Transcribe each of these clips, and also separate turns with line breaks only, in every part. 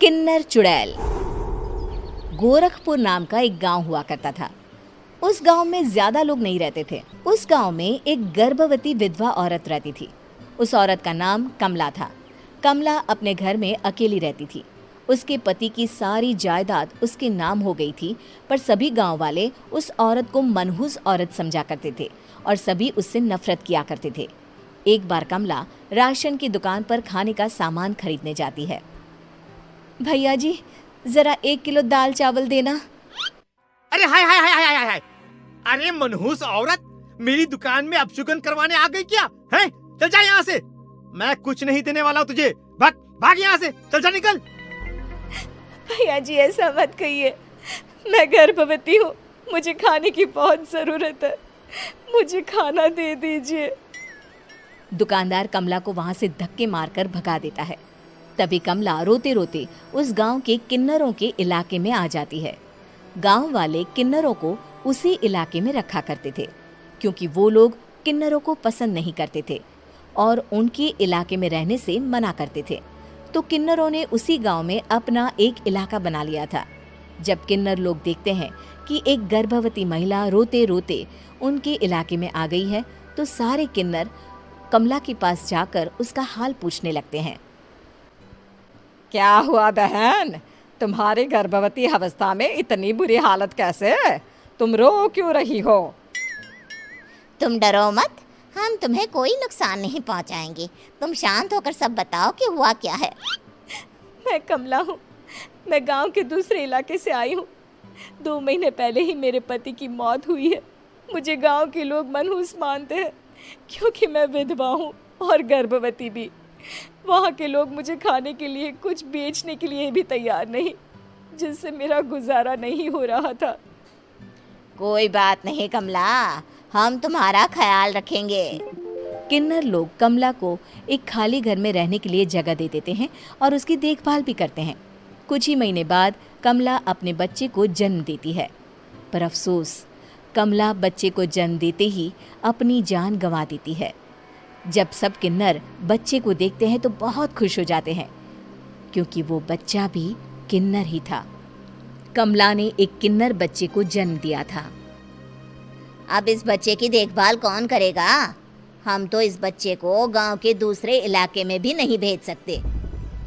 किन्नर चुड़ैल। गोरखपुर नाम का एक गांव हुआ करता था। उस गांव में ज्यादा लोग नहीं रहते थे। उस गांव में एक गर्भवती विधवा औरत रहती थी। उस औरत का नाम कमला था। कमला अपने घर में अकेली रहती थी। उसके पति की सारी जायदाद उसके नाम हो गई थी, पर सभी गांव वाले उस औरत को मनहूस औरत समझा करते थे और सभी उससे नफरत किया करते थे। एक बार कमला राशन की दुकान पर खाने का सामान खरीदने जाती है। भैया जी, जरा 1 किलो दाल चावल देना।
अरे हाय हाय हाय हाय हाय हाय! अरे मनहूस औरत, मेरी दुकान में अपशुगन करवाने आ गई क्या? हैं? चल जा यहाँ से। मैं कुछ नहीं देने वाला हूँ तुझे। भाग भाग यहाँ से, चल जा, निकल।
भैया जी, ऐसा मत कहिए। मैं गर्भवती हूँ, मुझे खाने की बहुत जरूरत है। मुझे खाना दे दीजिए। दुकानदार कमला को वहां से धक्के मारकर भगा देता है। तभी कमला रोते रोते उस गांव के किन्नरों के इलाके में आ जाती है। गांव वाले किन्नरों को उसी इलाके में रखा करते थे, क्योंकि वो लोग किन्नरों को पसंद नहीं करते थे और उनके इलाके में रहने से मना करते थे। तो किन्नरों ने उसी गांव में अपना एक इलाका बना लिया था। जब किन्नर लोग देखते हैं कि एक गर्भवती महिला रोते रोते उनके इलाके में आ गई है, तो सारे किन्नर कमला के पास जाकर उसका हाल पूछने लगते हैं।
क्या हुआ बहन, तुम्हारी गर्भवती अवस्था में इतनी बुरी हालत कैसे है? तुम रो क्यों रही हो?
तुम डरो मत, हम तुम्हें कोई नुकसान नहीं पहुंचाएंगे। तुम शांत होकर सब बताओ कि हुआ क्या है।
मैं कमला हूँ। मैं गांव के दूसरे इलाके से आई हूँ। 2 महीने पहले ही मेरे पति की मौत हुई है। मुझे गांव के लोग मनहूस मानते हैं, क्योंकि मैं विधवा हूँ और गर्भवती भी। वहाँ के लोग मुझे खाने के लिए कुछ बेचने के लिए भी तैयार नहीं, जिससे मेरा गुजारा नहीं हो रहा था।
कोई बात नहीं कमला, हम तुम्हारा ख्याल रखेंगे।
किन्नर लोग कमला को एक खाली घर में रहने के लिए जगह दे देते हैं और उसकी देखभाल भी करते हैं। कुछ ही महीने बाद कमला अपने बच्चे को जन्म देती है, पर अफसोस, कमला बच्चे को जन्म देते ही अपनी जान गंवा देती है। जब सब किन्नर बच्चे को देखते हैं तो बहुत खुश हो जाते हैं, क्योंकि वो बच्चा भी किन्नर ही था। कमला ने एक किन्नर बच्चे को जन्म दिया था।
अब इस बच्चे की देखभाल कौन करेगा? हम तो इस बच्चे को गांव के दूसरे इलाके में भी नहीं भेज सकते।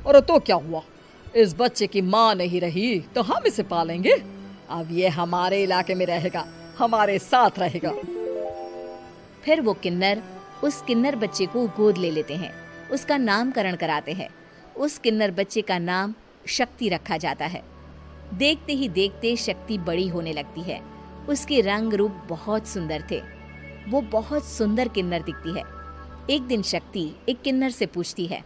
और तो क्या हुआ, इस बच्चे की माँ नहीं रही तो हम इसे पालेंगे। अब ये हमारे इलाके में रहेगा, हमारे साथ रहेगा।
फिर वो किन्नर उस किन्नर बच्चे को गोद ले लेते हैं, उसका नामकरण कराते हैं। उस किन्नर बच्चे का नाम शक्ति रखा जाता है। देखते ही देखते शक्ति बड़ी होने लगती है। उसके रंग रूप बहुत सुंदर थे। वो बहुत सुंदर किन्नर दिखती है। एक दिन शक्ति एक किन्नर से पूछती है,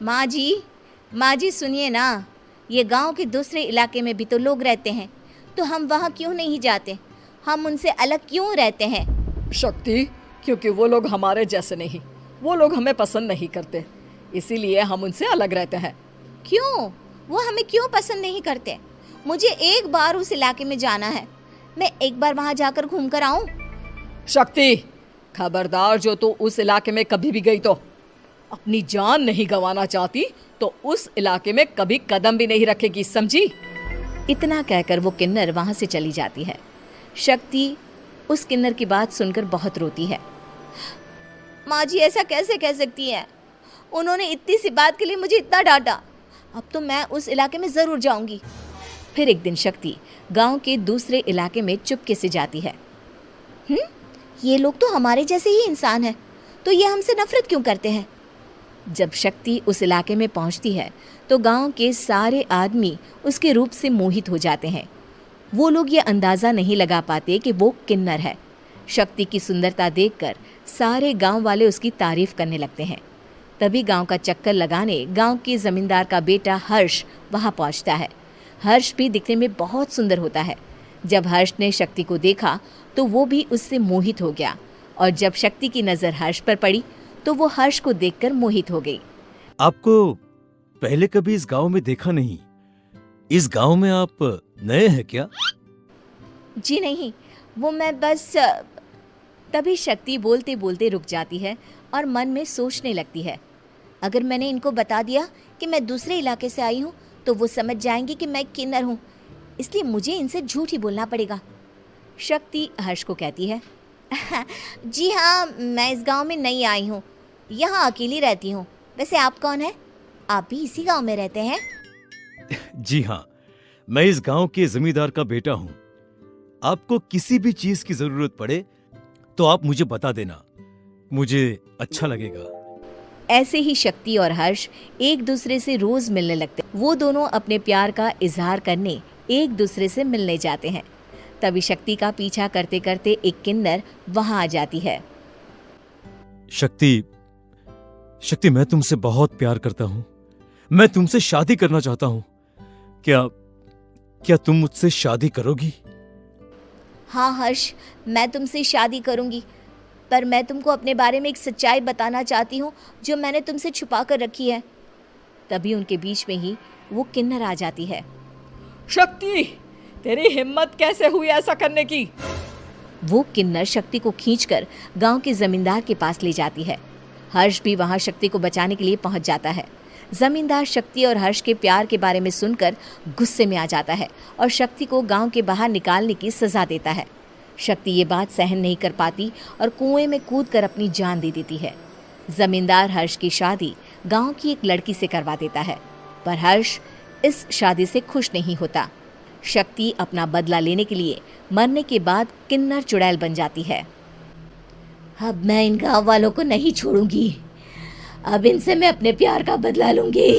माँ जी सुनिए ना, ये गांव के दूसरे इलाके में भी तो लोग रहते हैं, तो हम वहाँ क्यों नहीं जाते? हम उनसे अलग क्यों रहते हैं?
शक्ति, क्योंकि वो लोग हमारे जैसे नहीं, वो लोग हमें पसंद नहीं करते, इसीलिए हम उनसे अलग रहते हैं।
क्यों? वो हमें क्यों पसंद नहीं करते? मुझे एक बार उस इलाके में जाना है। मैं एक बार वहाँ जाकर घूम कर आऊँ।
शक्ति, खबरदार, जो तू उस इलाके में कभी भी गई तो अपनी जान नहीं गंवाना चाहती तो उस इलाके में कभी कदम भी नहीं रखेगी, समझी?
इतना कहकर वो किन्नर वहाँ से चली जाती है। शक्ति उस किन्नर की बात सुनकर बहुत रोती है।
माँ जी, ऐसा कैसे कह सकती हैं? उन्होंने इतनी सी बात के लिए मुझे इतना डांटा। अब तो मैं उस इलाके में ज़रूर जाऊंगी।
फिर एक दिन शक्ति गांव के दूसरे इलाके में चुपके से जाती है।
ये लोग तो हमारे जैसे ही इंसान हैं, तो ये हमसे नफरत क्यों करते हैं?
जब शक्ति उस इलाके में पहुंचती है तो गांव के सारे आदमी उसके रूप से मोहित हो जाते हैं। वो लोग ये अंदाज़ा नहीं लगा पाते कि वो किन्नर है। शक्ति की सुंदरता देखकर सारे गांव वाले उसकी तारीफ करने लगते हैं। तभी गांव का चक्कर लगाने गांव के जमींदार का बेटा हर्ष वहां पहुंचता है। हर्ष भी दिखने में बहुत सुंदर होता है। जब हर्ष ने शक्ति को देखा तो वो भी उससे मोहित हो गया, और जब शक्ति की नज़र हर्ष पर पड़ी तो वो हर्ष को देखकर मोहित हो गई।
आपको पहले कभी इस गांव में देखा नहीं। इस गांव में आप नए हैं क्या?
जी नहीं, वो मैं बस। तभी शक्ति बोलते बोलते रुक जाती है और मन में सोचने लगती है,
अगर मैंने इनको बता दिया कि मैं दूसरे इलाके से आई हूँ तो वो समझ जाएंगे कि मैं किन्नर हूँ, इसलिए मुझे इनसे झूठ ही बोलना पड़ेगा।
शक्ति हर्ष को कहती है,
जी हाँ, मैं इस गांव में नई आई हूँ, यहाँ अकेली रहती हूँ। वैसे आप कौन है? आप भी इसी गांव में रहते हैं?
जी हाँ, मैं इस गांव के जमींदार का बेटा हूँ। आपको किसी भी चीज की जरूरत पड़े तो आप मुझे बता देना, मुझे अच्छा लगेगा।
ऐसे ही शक्ति और हर्ष एक दूसरे से रोज मिलने लगते। वो दोनों अपने प्यार का इजहार करने एक दूसरे से मिलने जाते हैं। तभी शक्ति का पीछा करते करते एक किन्नर वहां आ जाती है।
शक्ति, शक्ति, मैं तुमसे बहुत प्यार करता हूँ। मैं तुमसे शादी करना चाहता हूँ। क्या तुम मुझसे शादी करोगी?
हाँ हर्ष, मैं तुमसे शादी करूँगी, पर मैं तुमको अपने बारे में एक सच्चाई बताना चाहती हूँ जो मैंने तुमसे छुपा कर रखी है।
तभी उनके बीच में ही वो किन्नर आ जाती है।
शक्ति, तेरी हिम्मत कैसे हुई ऐसा करने की?
वो किन्नर शक्ति को खींचकर गांव के जमींदार के पास ले जाती है। हर्ष भी वहां शक्ति को बचाने के लिए पहुंच जाता है। जमींदार शक्ति और हर्ष के प्यार के बारे में सुनकर गुस्से में आ जाता है और शक्ति को गांव के बाहर निकालने की सजा देता है। शक्ति ये बात सहन नहीं कर पाती और कुएं में कूदकर अपनी जान दे देती है। जमींदार हर्ष की शादी गांव की एक लड़की से करवा देता है, पर हर्ष इस शादी से खुश नहीं होता। शक्ति अपना बदला लेने के लिए मरने के बाद किन्नर चुड़ैल बन जाती है।
अब मैं इन गाँव वालों को नहीं छोड़ूंगी, अब इनसे मैं अपने प्यार का बदला लूंगी।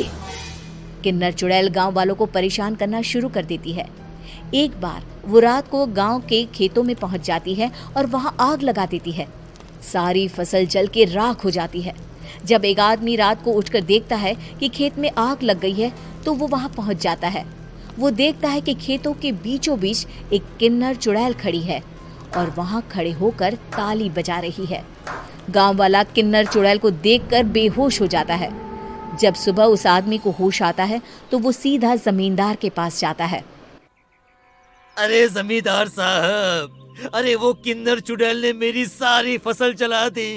किन्नर चुड़ैल गांव वालों को परेशान करना शुरू कर देती है। एक बार वो रात को गांव के खेतों में पहुंच जाती है और वहां आग लगा देती है। सारी फसल जल के राख हो जाती है। जब एक आदमी रात को उठकर देखता है कि खेत में आग लग गई है तो वो वहां पहुंच जाता है। वो देखता है कि खेतों के बीचों बीच एक किन्नर चुड़ैल खड़ी है और वहां खड़े होकर ताली बजा रही है। गांव वाला किन्नर चुड़ैल को देखकर बेहोश हो जाता है। जब सुबह उस आदमी को होश आता है तो वो सीधा जमींदार के पास जाता है।
अरे जमींदार साहब, अरे वो किन्नर चुड़ैल ने मेरी सारी फसल जला दी।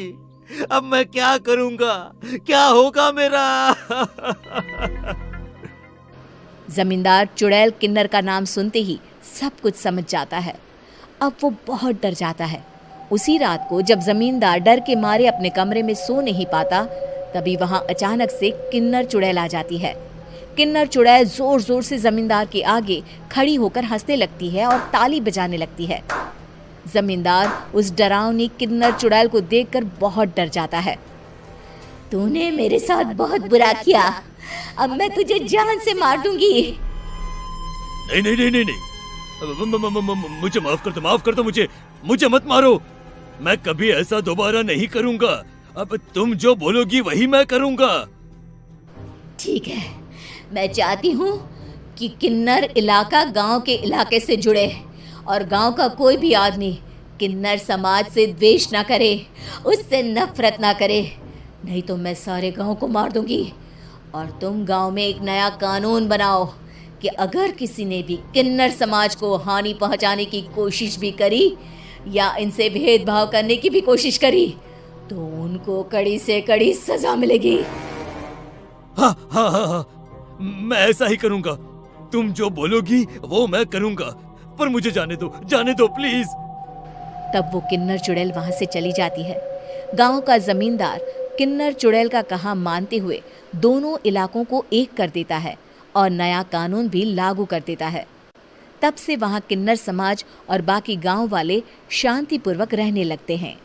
अब मैं क्या करूंगा? क्या होगा मेरा?
जमींदार चुड़ैल किन्नर का नाम सुनते ही सब कुछ समझ जाता है। अब वो बहुत डर जाता है। उसी रात को जब जमींदार डर के मारे अपने कमरे में सो नहीं पाता, तभी वहां अचानक से किन्नर चुड़ैल आ जाती है। किन्नर चुड़ैल जोर जोर से जमींदार के आगे खड़ी होकर हंसने लगती है और ताली बजाने लगती है। जमींदार उस डरावनी किन्नर चुड़ैल को देखकर बहुत डर जाता है।
तूने मेरे साथ बहुत बुरा किया, अब मैं तुझे जान से मार दूंगी।
नहीं नहीं नहीं नहीं नहीं, मुझे माफ कर दो, मुझे मत मारो। मैं कभी ऐसा दोबारा नहीं करूंगा। अब तुम जो बोलोगी वही मैं करूंगा।
ठीक है, मैं चाहती हूँ कि किन्नर इलाका गांव के इलाके से जुड़े और गांव का कोई भी आदमी किन्नर समाज से द्वेष ना करे, उससे नफरत ना करे, नहीं तो मैं सारे गांव को मार दूंगी। और तुम गांव में एक नया कानून बनाओ कि अगर किसी ने भी किन्नर समाज को हानि पहुंचाने की कोशिश भी करी या इनसे भेदभाव करने की भी कोशिश करी तो उनको कड़ी से कड़ी सजा मिलेगी।
हाँ हाँ हाँ हाँ, मैं ऐसा ही करूंगा। तुम जो बोलोगी वो मैं करूंगा, पर मुझे जाने दो प्लीज।
तब वो किन्नर चुड़ैल वहां से चली जाती है। गांव का जमींदार किन्नर चुड़ैल का कहा मानते हुए दोनों इलाकों को एक कर देता है और नया कानून भी लागू कर देता है। तब से वहां किन्नर समाज और बाकी गांव वाले शांतिपूर्वक रहने लगते हैं।